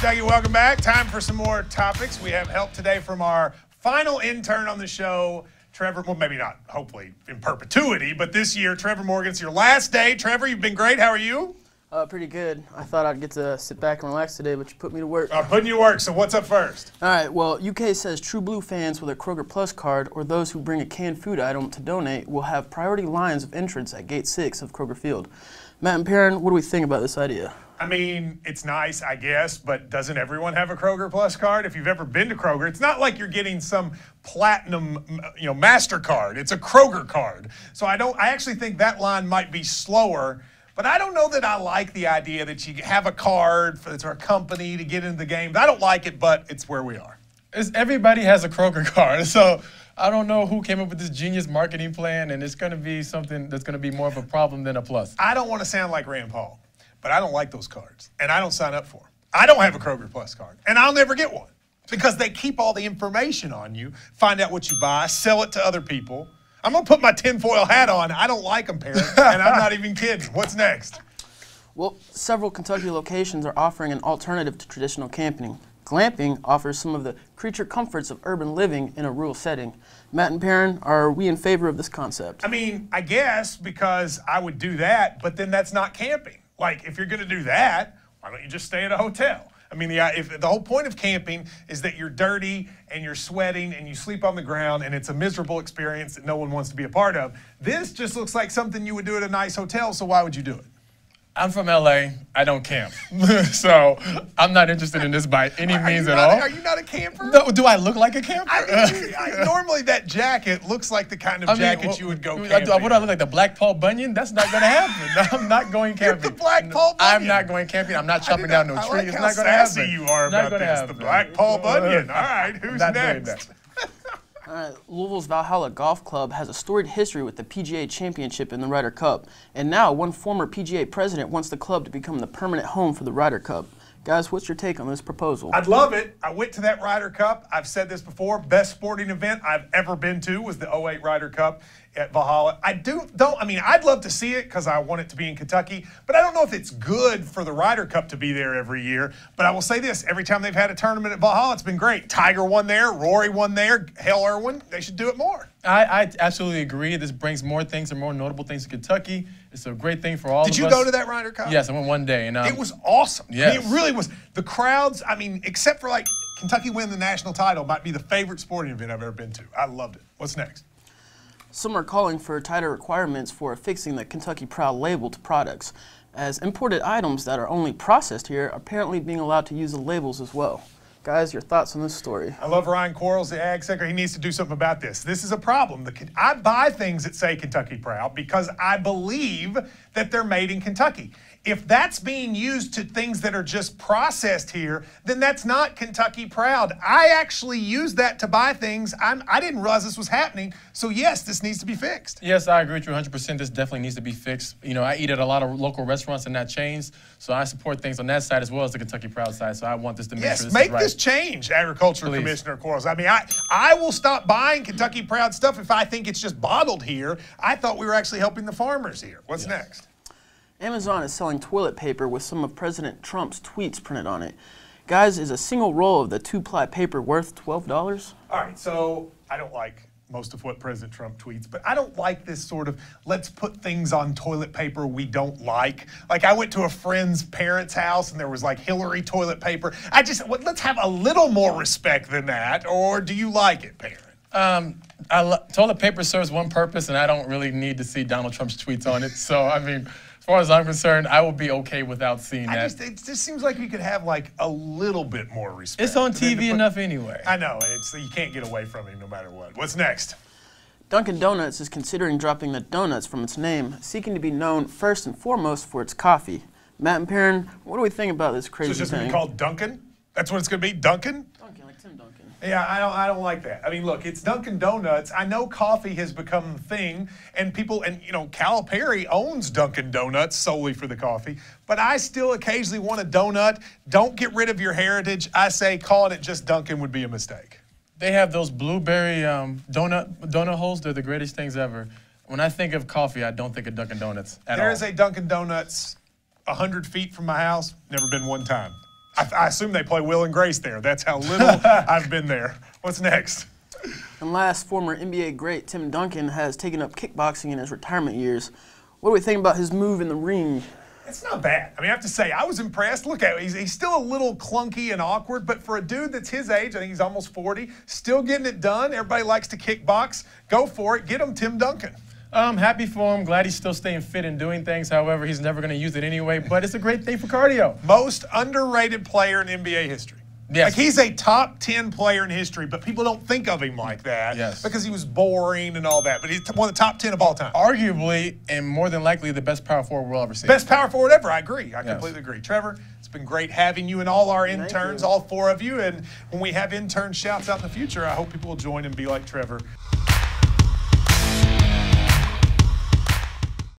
Kentucky, welcome back. Time for some more topics. We have help today from our final intern on the show, Trevor. Well, maybe not, hopefully, in perpetuity, but this year, Trevor Morgan. It's your last day. Trevor, you've been great. How are you? Pretty good. I thought I'd get to sit back and relax today, but you put me to work. Putting you to work. So what's up first? All right, well, UK says True Blue fans with a Kroger Plus card or those who bring a canned food item to donate will have priority lines of entrance at Gate 6 of Kroger Field. Matt and Perrin, what do we think about this idea? I mean, it's nice, I guess, but doesn't everyone have a Kroger Plus card? If you've ever been to Kroger, it's not like you're getting some platinum, MasterCard. It's a Kroger card. So I actually think that line might be slower, but I don't know that I like the idea that you have a card for a company to get into the game. I don't like it, but it's where we are. Everybody has a Kroger card, so I don't know who came up with this genius marketing plan, and it's going to be something that's going to be more of a problem than a plus. I don't want to sound like Rand Paul, but I don't like those cards, and I don't sign up for them. I don't have a Kroger Plus card, and I'll never get one because they keep all the information on you, find out what you buy, sell it to other people. I'm going to put my tinfoil hat on. I don't like them, Perrin, and I'm not even kidding. What's next? Well, several Kentucky locations are offering an alternative to traditional camping. Glamping offers some of the creature comforts of urban living in a rural setting. Matt and Perrin, are we in favor of this concept? I mean, I guess because I would do that, but then that's not camping. Like, if you're going to do that, why don't you just stay at a hotel? I mean, if the whole point of camping is that you're dirty and you're sweating and you sleep on the ground and it's a miserable experience that no one wants to be a part of. This just looks like something you would do at a nice hotel, so why would you do it? I'm from LA. I don't camp. So I'm not interested in this by any means at all. Are you not a camper? No, do I look like a camper? Normally that jacket looks like the kind of jacket you would go camping. What do I look like, the Black Paul Bunyan? That's not going to happen. I'm not going camping. You're the Black Paul Bunyan. I'm not going camping. I'm not chopping down no tree. It's not going to happen. How sassy you are about this. The Black Paul Bunyan. All right, who's next? Louisville's Valhalla Golf Club has a storied history with the PGA Championship and the Ryder Cup, and now one former PGA president wants the club to become the permanent home for the Ryder Cup. Guys, what's your take on this proposal? I'd love it. I went to that Ryder Cup. I've said this before. Best sporting event I've ever been to was the 08 Ryder Cup at Valhalla. I'd love to see it because I want it to be in Kentucky, but I don't know if it's good for the Ryder Cup to be there every year. But I will say this, every time they've had a tournament at Valhalla, it's been great. Tiger won there, Rory won there, Hale Irwin. They should do it more. I absolutely agree. This brings more things and more notable things to Kentucky. It's a great thing for all of us. Did you go to that Ryder Cup? Yes, I went one day. And it was awesome. Yes. I mean, it really was. The crowds, except for like Kentucky winning the national title, might be the favorite sporting event I've ever been to. I loved it. What's next? Some are calling for tighter requirements for affixing the Kentucky Proud label to products, as imported items that are only processed here are apparently being allowed to use the labels as well. Guys, your thoughts on this story? I love Ryan Quarles, the Ag Secretary. He needs to do something about this. This is a problem. I buy things that say Kentucky Proud because I believe that they're made in Kentucky. If that's being used to things that are just processed here, then that's not Kentucky Proud. I actually use that to buy things. I didn't realize this was happening. So, yes, this needs to be fixed. Yes, I agree with you 100%. This definitely needs to be fixed. I eat at a lot of local restaurants and not chains, so I support things on that side as well as the Kentucky Proud side. So I want this to make sure this is right. Yes, make this change, Agricultural Commissioner Quarles. I will stop buying Kentucky Proud stuff if I think it's just bottled here. I thought we were actually helping the farmers here. What's next? Amazon is selling toilet paper with some of President Trump's tweets printed on it. Guys, is a single roll of the 2-ply paper worth $12? All right, so I don't like most of what President Trump tweets, but I don't like this sort of let's put things on toilet paper we don't like. Like I went to a friend's parents' house and there was like Hillary toilet paper. Let's have a little more respect than that, or do you like it, Perrin? Toilet paper serves one purpose, and I don't really need to see Donald Trump's tweets on it. So, as far as I'm concerned, I will be okay without seeing that. It just seems like you could have like a little bit more respect. It's on TV enough anyway. I know. You can't get away from him no matter what. What's next? Dunkin Donuts is considering dropping the donuts from its name, seeking to be known first and foremost for its coffee. Matt and Perrin, what do we think about this crazy thing? So it's just going to be called Duncan? That's what it's going to be? Duncan? Duncan, like Tim Duncan. Yeah, I don't like that. Look, it's Dunkin' Donuts. I know coffee has become the thing, and Calipari owns Dunkin' Donuts solely for the coffee, but I still occasionally want a donut. Don't get rid of your heritage. I say calling it just Dunkin' would be a mistake. They have those blueberry donut holes. They're the greatest things ever. When I think of coffee, I don't think of Dunkin' Donuts at all. There is a Dunkin' Donuts 100 feet from my house. Never been one time. I assume they play Will and Grace there. That's how little I've been there. What's next? And last, former NBA great Tim Duncan has taken up kickboxing in his retirement years. What do we think about his move in the ring? It's not bad. I mean, I have to say, I was impressed. Look at him. He's still a little clunky and awkward, but for a dude that's his age, I think he's almost 40, still getting it done. Everybody likes to kickbox. Go for it. Get him Tim Duncan. I'm happy for him. Glad he's still staying fit and doing things. However, he's never going to use it anyway, but it's a great thing for cardio. Most underrated player in NBA history. Yes. Like, he's a top 10 player in history, but people don't think of him like that because he was boring and all that. But he's one of the top 10 of all time. Arguably, and more than likely, the best power forward we'll ever see. Best power forward ever. I agree. I completely agree. Trevor, it's been great having you and all our interns, all 4 of you. And when we have intern shouts out in the future, I hope people will join and be like Trevor.